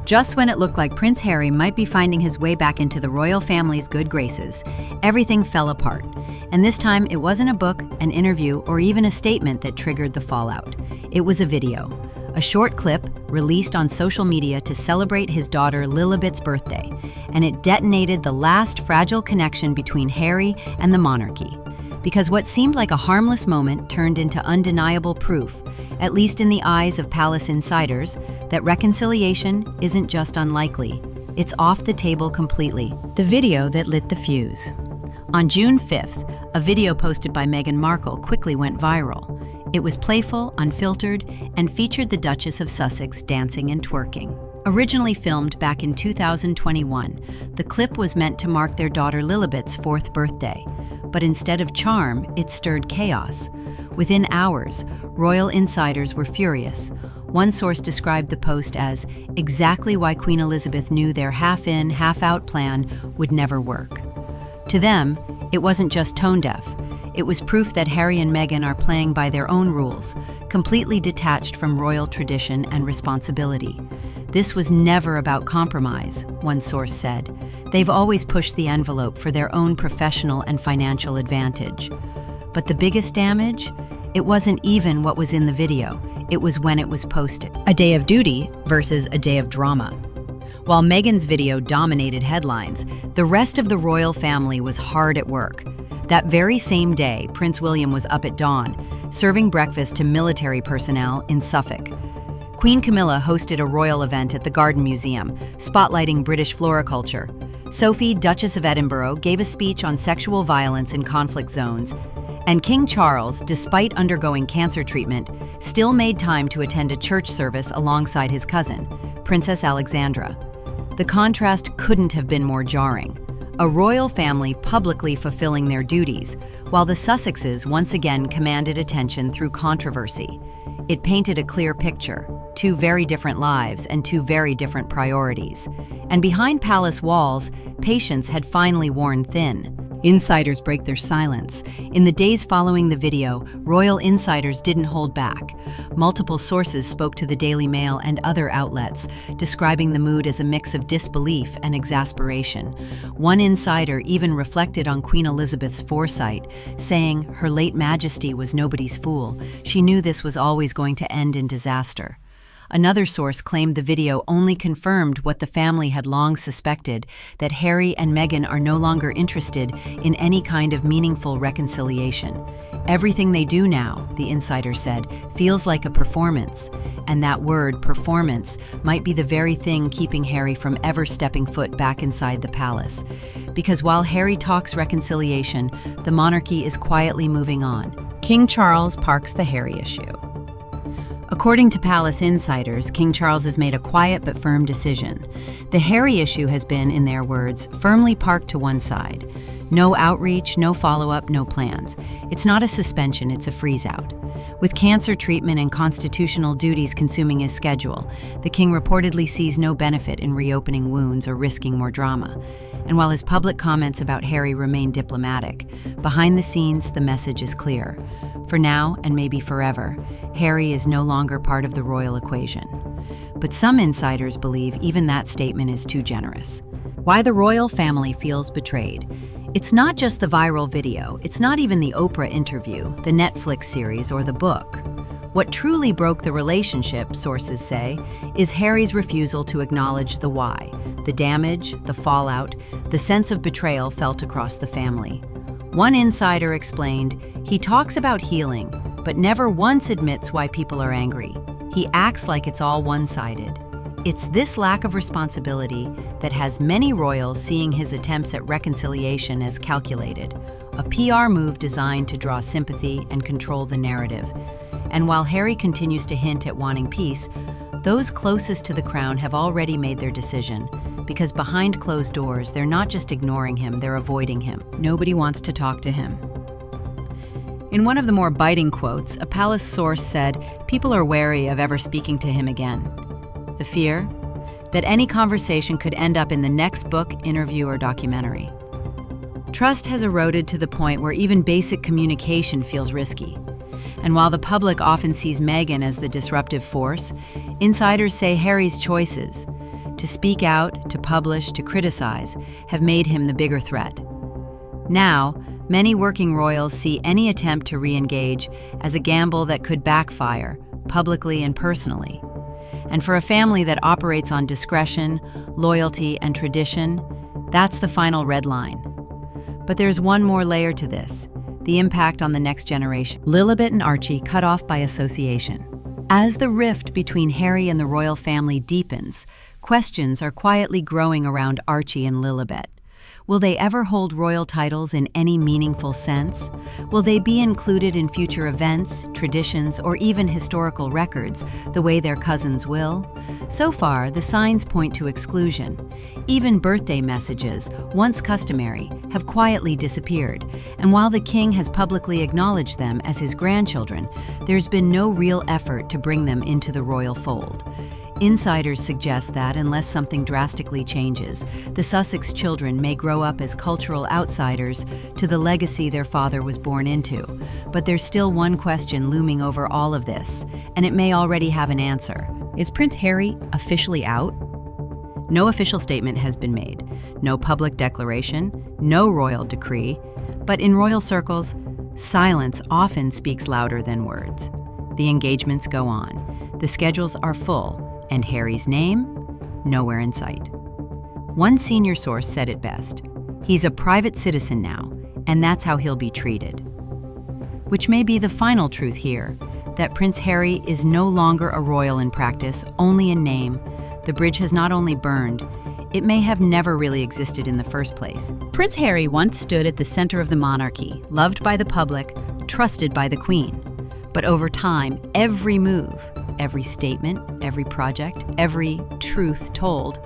Just when it looked like Prince Harry might be finding his way back into the royal family's good graces, everything fell apart. And this time, it wasn't a book, an interview, or even a statement that triggered the fallout. It was a video, a short clip released on social media to celebrate his daughter Lilibet's birthday, and it detonated the last fragile connection between Harry and the monarchy. Because what seemed like a harmless moment turned into undeniable proof, at least in the eyes of palace insiders, that reconciliation isn't just unlikely, it's off the table completely. The video that lit the fuse. On June 5th, a video posted by Meghan Markle quickly went viral. It was playful, unfiltered, and featured the Duchess of Sussex dancing and twerking. Originally filmed back in 2021, the clip was meant to mark their daughter Lilibet's 4th birthday. But instead of charm, it stirred chaos. Within hours, royal insiders were furious. One source described the post as exactly why Queen Elizabeth knew their half-in, half-out plan would never work. To them, it wasn't just tone-deaf. It was proof that Harry and Meghan are playing by their own rules, completely detached from royal tradition and responsibility. This was never about compromise, one source said. They've always pushed the envelope for their own professional and financial advantage. But the biggest damage? It wasn't even what was in the video. It was when it was posted. A day of duty versus a day of drama. While Meghan's video dominated headlines, the rest of the royal family was hard at work. That very same day, Prince William was up at dawn, serving breakfast to military personnel in Suffolk. Queen Camilla hosted a royal event at the Garden Museum, spotlighting British floriculture. Sophie, Duchess of Edinburgh, gave a speech on sexual violence in conflict zones. And King Charles, despite undergoing cancer treatment, still made time to attend a church service alongside his cousin, Princess Alexandra. The contrast couldn't have been more jarring. A royal family publicly fulfilling their duties, while the Sussexes once again commanded attention through controversy. It painted a clear picture, two very different lives and two very different priorities. And behind palace walls, patience had finally worn thin. Insiders break their silence. In the days following the video, royal insiders didn't hold back. Multiple sources spoke to the Daily Mail and other outlets, describing the mood as a mix of disbelief and exasperation. One insider even reflected on Queen Elizabeth's foresight, saying Her late Majesty was nobody's fool. She knew this was always going to end in disaster. Another source claimed the video only confirmed what the family had long suspected, that Harry and Meghan are no longer interested in any kind of meaningful reconciliation. Everything they do now, the insider said, feels like a performance. And that word, performance, might be the very thing keeping Harry from ever stepping foot back inside the palace. Because while Harry talks reconciliation, the monarchy is quietly moving on. King Charles parks the Harry issue. According to palace insiders, King Charles has made a quiet but firm decision. The Harry issue has been, in their words, firmly parked to one side. No outreach, no follow-up, no plans. It's not a suspension, it's a freeze-out. With cancer treatment and constitutional duties consuming his schedule, the king reportedly sees no benefit in reopening wounds or risking more drama. And while his public comments about Harry remain diplomatic, behind the scenes, the message is clear. For now, and maybe forever, Harry is no longer part of the royal equation. But some insiders believe even that statement is too generous. Why the royal family feels betrayed. It's not just the viral video, it's not even the Oprah interview, the Netflix series, or the book. What truly broke the relationship, sources say, is Harry's refusal to acknowledge the why, the damage, the fallout, the sense of betrayal felt across the family. One insider explained, he talks about healing, but never once admits why people are angry. He acts like it's all one-sided. It's this lack of responsibility that has many royals seeing his attempts at reconciliation as calculated, a PR move designed to draw sympathy and control the narrative. And while Harry continues to hint at wanting peace, those closest to the crown have already made their decision, because behind closed doors, they're not just ignoring him, they're avoiding him. Nobody wants to talk to him. In one of the more biting quotes, a palace source said, people are wary of ever speaking to him again. The fear? That any conversation could end up in the next book, interview, or documentary. Trust has eroded to the point where even basic communication feels risky. And while the public often sees Meghan as the disruptive force, insiders say Harry's choices, To speak out, to publish, to criticize, have made him the bigger threat. Now, many working royals see any attempt to re-engage as a gamble that could backfire, publicly and personally. And for a family that operates on discretion, loyalty, and tradition, that's the final red line. But there's one more layer to this: the impact on the next generation. Lilibet and Archie cut off by association. As the rift between Harry and the royal family deepens, questions are quietly growing around Archie and Lilibet. Will they ever hold royal titles in any meaningful sense? Will they be included in future events, traditions, or even historical records, the way their cousins will? So far, the signs point to exclusion. Even birthday messages, once customary, have quietly disappeared, and while the king has publicly acknowledged them as his grandchildren, there's been no real effort to bring them into the royal fold. Insiders suggest that, unless something drastically changes, the Sussex children may grow up as cultural outsiders to the legacy their father was born into. But there's still one question looming over all of this, and it may already have an answer. Is Prince Harry officially out? No official statement has been made, no public declaration, no royal decree, but in royal circles, silence often speaks louder than words. The engagements go on, the schedules are full, and Harry's name? Nowhere in sight. One senior source said it best: he's a private citizen now, and that's how he'll be treated. Which may be the final truth here, that Prince Harry is no longer a royal in practice, only in name. The bridge has not only burned, it may have never really existed in the first place. Prince Harry once stood at the center of the monarchy, loved by the public, trusted by the Queen. But over time, every move, every statement, every project, every truth told,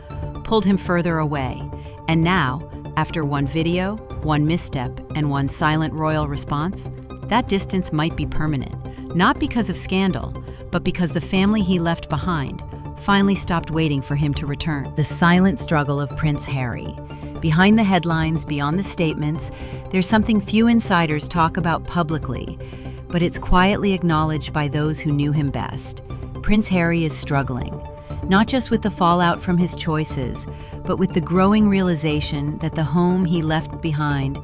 pulled him further away. And now, after one video, one misstep, and one silent royal response, that distance might be permanent, not because of scandal, but because the family he left behind finally stopped waiting for him to return. The silent struggle of Prince Harry. Behind the headlines, beyond the statements, there's something few insiders talk about publicly, but it's quietly acknowledged by those who knew him best. Prince Harry is struggling, not just with the fallout from his choices, but with the growing realization that the home he left behind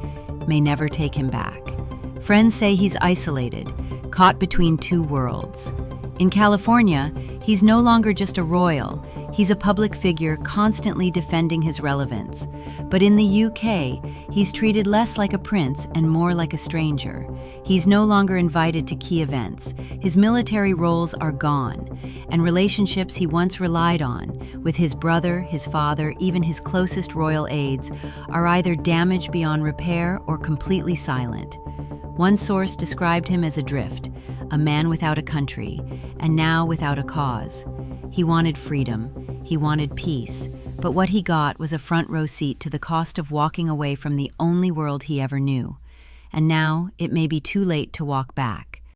may never take him back. Friends say he's isolated, caught between two worlds. In California, he's no longer just a royal, he's a public figure constantly defending his relevance. But in the UK, he's treated less like a prince and more like a stranger. He's no longer invited to key events. His military roles are gone, and relationships he once relied on, with his brother, his father, even his closest royal aides, are either damaged beyond repair or completely silent. One source described him as adrift, a man without a country, and now without a cause. He wanted freedom, he wanted peace, but what he got was a front-row seat to the cost of walking away from the only world he ever knew. And now it may be too late to walk back.